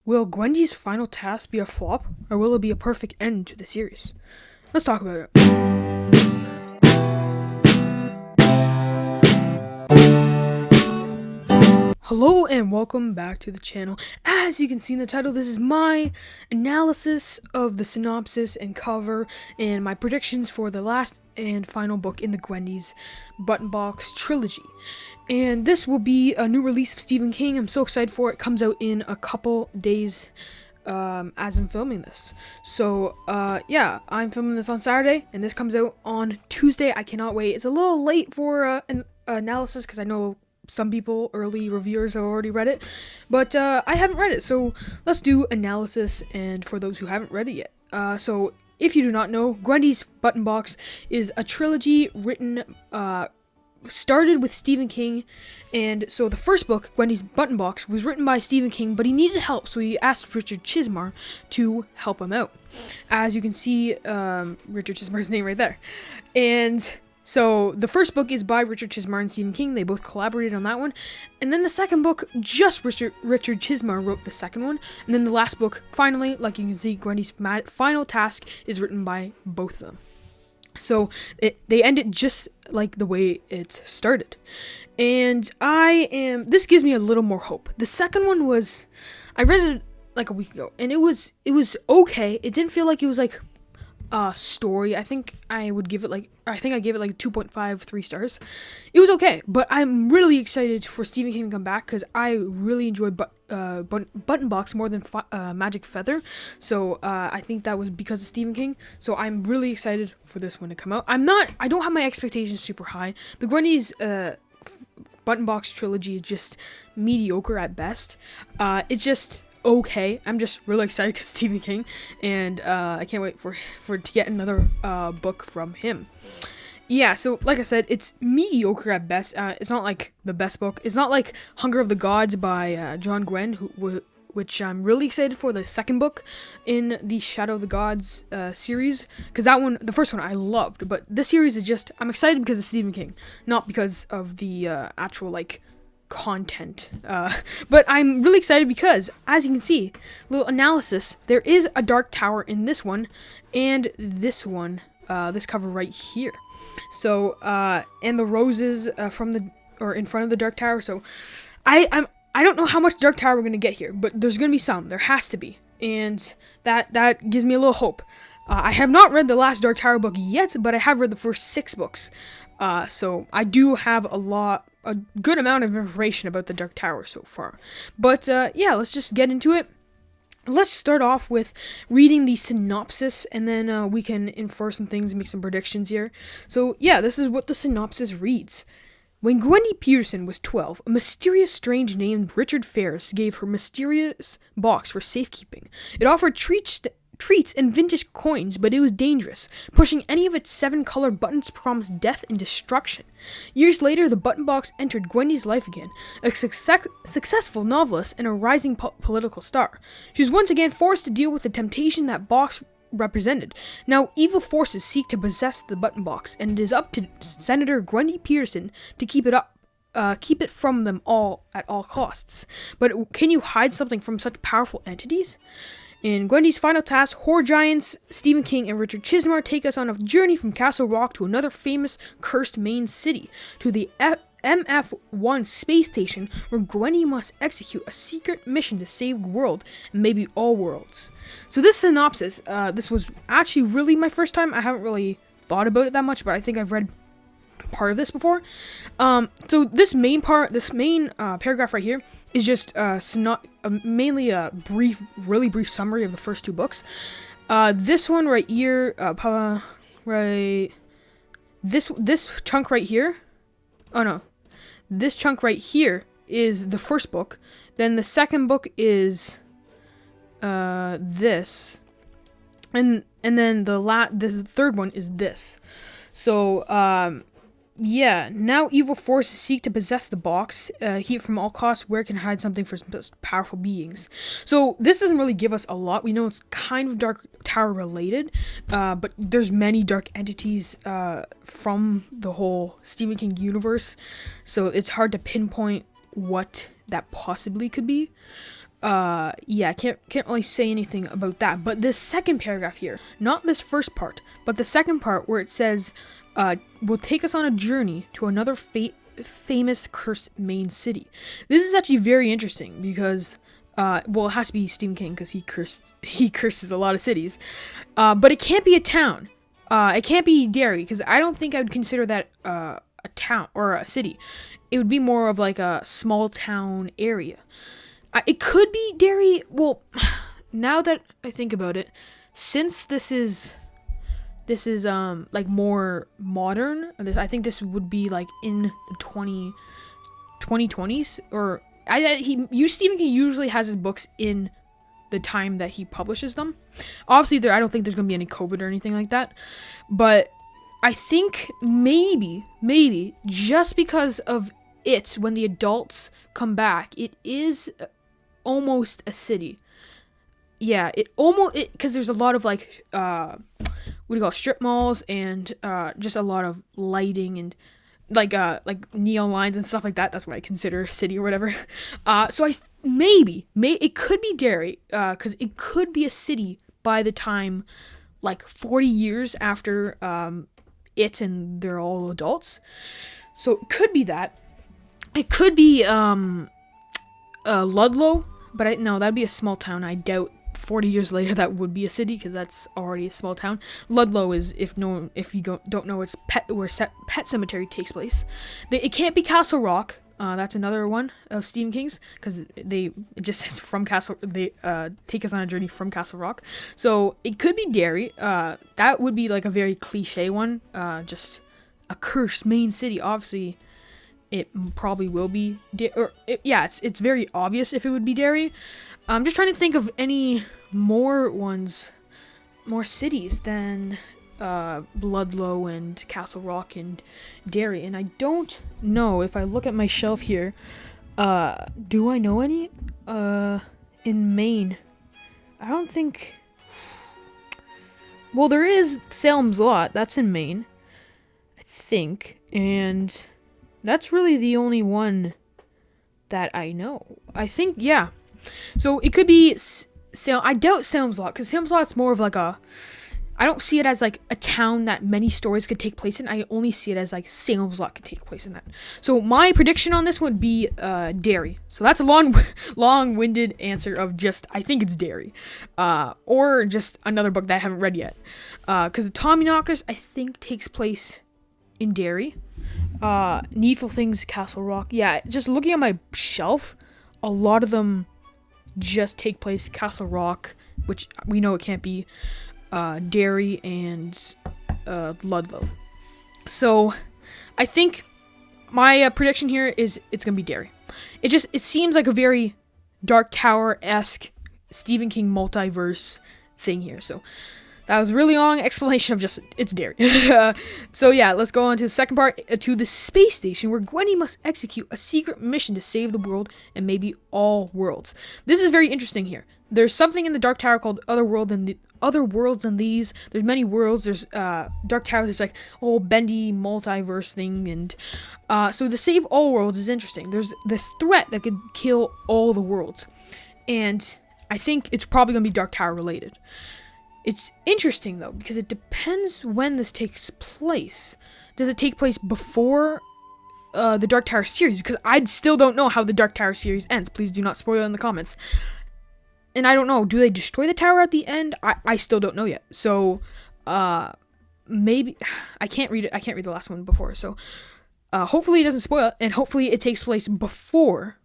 Will Gwendy's final task be a flop, or will it be a perfect end to the series? Let's talk about it. Hello and welcome back to the channel. As you can see in the title, this is my analysis of the synopsis and cover and my predictions for the last and final book in the Gwendy's Button Box trilogy. And this will be a new release of Stephen King. I'm so excited for it. It comes out in a couple days as I'm filming this. So yeah, I'm filming this on Saturday and this comes out on Tuesday. I cannot wait. It's a little late for an analysis because I know some people, early reviewers, have already read it, but I haven't read it, so let's do analysis, and for those who haven't read it yet. So if you do not know, Gwendy's Button Box is a trilogy written, started with Stephen King, and so the first book, Gwendy's Button Box, was written by Stephen King, but he needed help, so he asked Richard Chizmar to help him out. As you can see, Richard Chizmar's name right there, and so the first book is by Richard Chizmar and Stephen King. They both collaborated on that one. And then the second book, just Richard Chizmar wrote the second one. And then the last book, finally, like you can see, Gwendy's final task is written by both of them. So they end it just like the way it started. And this gives me a little more hope. The second one was, I read it like a week ago, and it was okay. It didn't feel like it was like story. I think I gave it like 2.5, 3 stars. It was okay, but I'm really excited for Stephen King to come back because I really enjoyed Button Box more than Magic Feather. So I think that was because of Stephen King. So I'm really excited for this one to come out. I don't have my expectations super high. The Gwendy's Button Box trilogy is just mediocre at best. It's just okay. I'm just really excited because Stephen King, and I can't wait for to get another book from him. Yeah, so like I said, it's mediocre at best. It's not like the best book. It's not like Hunger of the Gods by John Gwen, which I'm really excited for, the second book in the Shadow of the Gods series, because that one, the first one, I loved, but this series is just, I'm excited because of Stephen King, not because of the actual like content, but I'm really excited because, as you can see, little analysis, there is a dark tower in this one and this one, this cover right here. So and the roses in front of the dark tower. So I don't know how much dark tower we're gonna get here, but there's gonna be some. There has to be, and that gives me a little hope. I have not read the last Dark Tower book yet, but I have read the first 6 books. So I do have a good amount of information about the Dark Tower so far. But yeah, let's just get into it. Let's start off with reading the synopsis, and then we can infer some things and make some predictions here. So yeah, this is what the synopsis reads. When Gwendy Peterson was 12, a mysterious stranger named Richard Ferris gave her mysterious box for safekeeping. It offered treats and vintage coins, but it was dangerous. Pushing any of its 7 colored buttons promised death and destruction. Years later, the button box entered Gwendy's life again, a successful novelist and a rising political star. She was once again forced to deal with the temptation that box represented. Now, evil forces seek to possess the button box, and it is up to Senator Gwendy Peterson to keep it from them all at all costs. But can you hide something from such powerful entities? In Gwendy's final task, horror giants Stephen King and Richard Chizmar take us on a journey from Castle Rock to another famous cursed main city, to the MF-1 space station, where Gwendy must execute a secret mission to save the world, and maybe all worlds. So this synopsis, this was actually really my first time. I haven't really thought about it that much, but I think I've read part of this before. So this main paragraph right here is just mainly a really brief summary of the first 2 books. This one right here, this chunk right here. Oh no, this chunk right here is the first book. Then the second book is this, and then the third one is this. So yeah, now evil forces seek to possess the box, heat from all costs, where it can hide something for powerful beings. So this doesn't really give us a lot. We know it's kind of Dark Tower related, but there's many dark entities from the whole Stephen King universe, so it's hard to pinpoint what that possibly could be. yeah, I can't really say anything about that. But this second paragraph here, not this first part, but the second part where it says, will take us on a journey to another famous cursed main city. This is actually very interesting because, well, it has to be Stephen King because he curses a lot of cities. But it can't be a town. It can't be Derry because I don't think I would consider that a town or a city. It would be more of like a small town area. It could be Derry. Well, now that I think about it, since this is like more modern, I think this would be like in the 2020s, or Stephen King usually has his books in the time that he publishes them. Obviously, I don't think there's gonna be any COVID or anything like that, but I think maybe just because of it, when the adults come back, it is almost a city. Yeah, because there's a lot of like what do you call it, strip malls and just a lot of lighting and like neon lines and stuff like that. That's what I consider a city or whatever. So maybe it could be Derry, because it could be a city by the time, like 40 years after it and they're all adults. So it could be that. It could be Ludlow, but no, that'd be a small town. I doubt 40 years later that would be a city because that's already a small town. Ludlow is, if you don't know, it's where Pet Cemetery takes place. It can't be Castle Rock. That's another one of Stephen King's because it just says from Castle. They take us on a journey from Castle Rock. So it could be Derry. That would be like a very cliche one. Just a cursed main city. Obviously, it probably will be. It's very obvious if it would be Derry. I'm just trying to think of any more cities than Ludlow and Castle Rock and Derry, and I don't know. If I look at my shelf here, do I know any in Maine? I don't think. Well, there is Salem's Lot. That's in Maine, I think, and that's really the only one that I know. I think, yeah. So it could be Salem. I doubt Salem's Lot, because Salem's Lot's more of like I don't see it as like a town that many stories could take place in. I only see it as like Salem's Lot could take place in that. So my prediction on this would be Derry. So that's a long-winded answer of just I think it's Derry, or just another book that I haven't read yet. Because the Tommyknockers I think takes place in Derry. Needful Things, Castle Rock. Yeah, just looking at my shelf, a lot of them just take place Castle Rock, which we know it can't be, Derry, and Ludlow. So I think my prediction here is it's gonna be Derry. It seems like a very Dark Tower-esque Stephen King multiverse thing here. So that was a really long explanation of just it's Derry. So yeah, let's go on to the second part, to the space station where Gwendy must execute a secret mission to save the world and maybe all worlds. This is very interesting here. There's something in the Dark Tower called other worlds than these. There's many worlds. There's Dark Tower. There's like a whole bendy multiverse thing, and so to save all worlds is interesting. There's this threat that could kill all the worlds, and I think it's probably gonna be Dark Tower related. It's interesting, though, because it depends when this takes place. Does it take place before the Dark Tower series? Because I still don't know how the Dark Tower series ends. Please do not spoil it in the comments. And I don't know, do they destroy the tower at the end? I still don't know yet. So, maybe... I can't read it. I can't read the last one before. So, hopefully it doesn't spoil it, and hopefully it takes place before...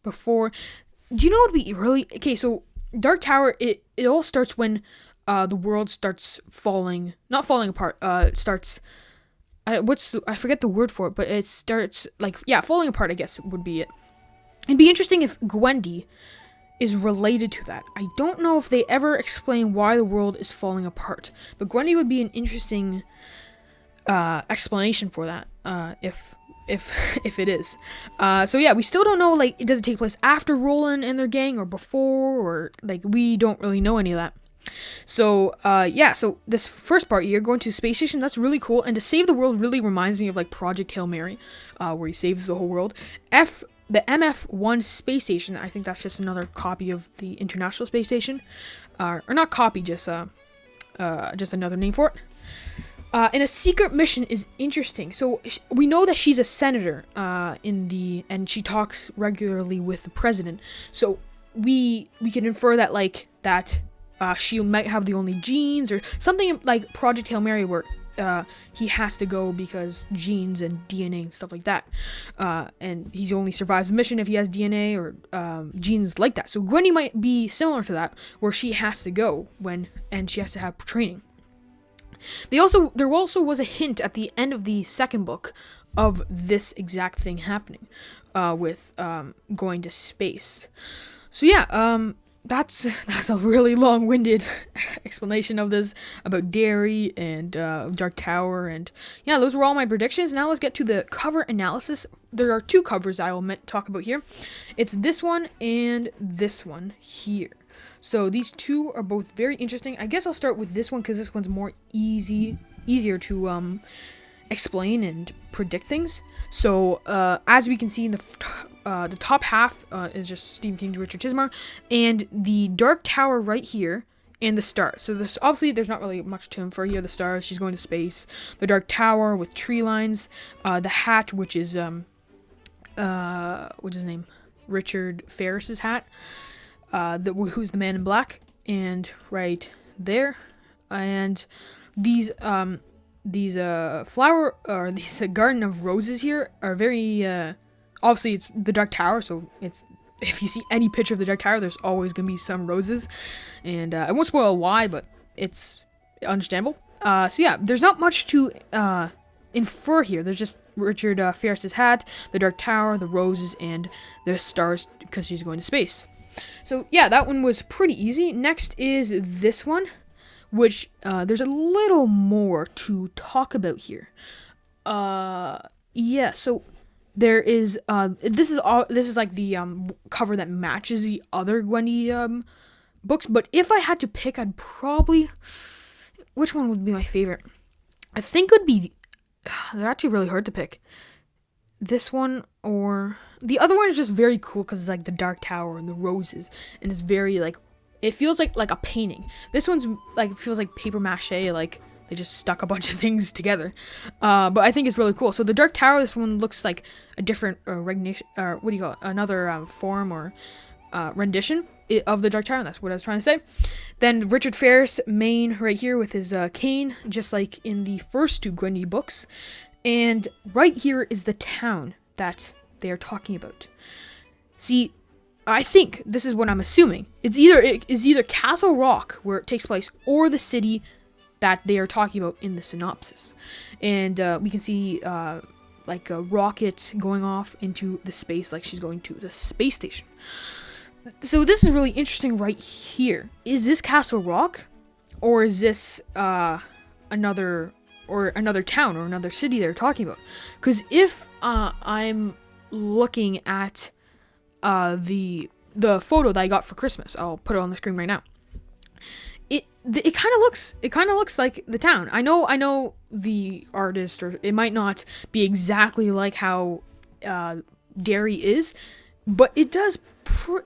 Do you know what would be really... Okay, so, Dark Tower, it all starts when... the world starts falling, not falling apart, starts, I forget the word for it, but it starts, like, yeah, falling apart, I guess, would be it. It'd be interesting if Gwendy is related to that. I don't know if they ever explain why the world is falling apart, but Gwendy would be an interesting, explanation for that, if it is. So yeah, we still don't know, like, does it take place after Roland and their gang, or before, or, like, we don't really know any of that. So, yeah, so this first part, you're going to a space station, that's really cool, and to save the world really reminds me of, like, Project Hail Mary, where he saves the whole world. the MF1 space station, I think that's just another copy of the International Space Station, or not copy, just another name for it. And a secret mission is interesting. So we know that she's a senator and she talks regularly with the president. So we can infer that she might have the only genes or something like Project Hail Mary, where he has to go because genes and DNA and stuff like that. And he only survives the mission if he has DNA or genes like that. So Gwendy might be similar to that, where she has to go and she has to have training. There also was a hint at the end of the second book of this exact thing happening, with going to space. So yeah, that's a really long-winded explanation of this about Derry and Dark Tower, and yeah, those were all my predictions. Now let's get to the cover analysis. There are two covers I will talk about here. It's this one and this one here. So these two are both very interesting. I guess I'll start with this one because this one's more easier to explain and predict things. So as we can see in the top half is just Stephen King's Richard Chizmar, and the Dark Tower right here, and the stars. So this, obviously there's not really much to infer here. The stars, she's going to space. The Dark Tower with tree lines. The hat, which is what's his name? Richard Ferris's hat. Who's the man in black, and right there, and these flower or these garden of roses here are very obviously it's the Dark Tower, so it's, if you see any picture of the Dark Tower, there's always gonna be some roses, and I won't spoil why, but it's understandable. So yeah, there's not much to infer here. There's just Richard Ferris's hat, the Dark Tower, the roses, and the stars because she's going to space. So yeah, that one was pretty easy. Next is this one, which there's a little more to talk about here. Yeah, so there is this is like the cover that matches the other Gwendy books, but if I had to pick, I'd probably, which one would be my favorite? I think it would be, they're actually really hard to pick. This one or the other one is just very cool because it's like the Dark Tower and the roses, and it's very like, it feels like a painting. This one's like, feels like paper mache, like they just stuck a bunch of things together. But I think it's really cool. So the Dark Tower, this one looks like a different rendition, or what do you call it? Another form or rendition of the Dark Tower. That's what I was trying to say. Then Richard Ferris, Maine, right here with his cane, just like in the first two Gwendy books. And right here is the town that they are talking about. See, I think this is what I'm assuming. It is either Castle Rock, where it takes place, or the city that they are talking about in the synopsis. And we can see like a rocket going off into the space, like she's going to the space station. So this is really interesting right here. Is this Castle Rock, or is this another town or another city they're talking about? Because if I'm looking at the photo that I got for Christmas, I'll put it on the screen right now. It kind of looks like the town. I know the artist, or it might not be exactly like how Derry is, but it does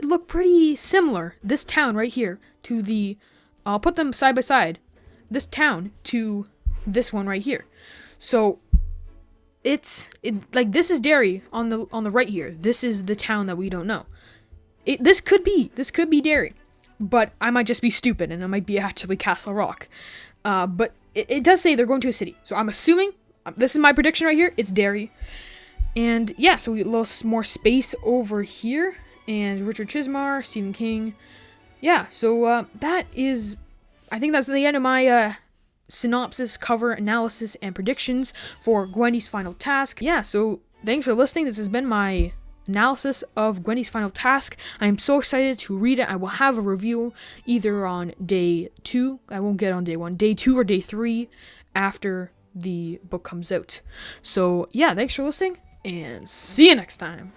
look pretty similar. This town right here to the, I'll put them side by side. This town to this one right here. So it's like, this is Derry on the right here. This is the town that we don't know. This could be Derry, but I might just be stupid and it might be actually Castle Rock. But it does say they're going to a city, so I'm assuming, this is my prediction right here, it's Derry. And yeah, so we get a little more space over here, and Richard Chizmar, Stephen King. Yeah, so that is, I think that's the end of my synopsis, cover analysis, and predictions for Gwendy's Final Task. Yeah, so thanks for listening. This has been my analysis of Gwendy's Final Task. I am so excited to read it. I will have a review either on day 2. I won't get on day 1. Day 2 or day 3 after the book comes out. So yeah, thanks for listening, and see you next time.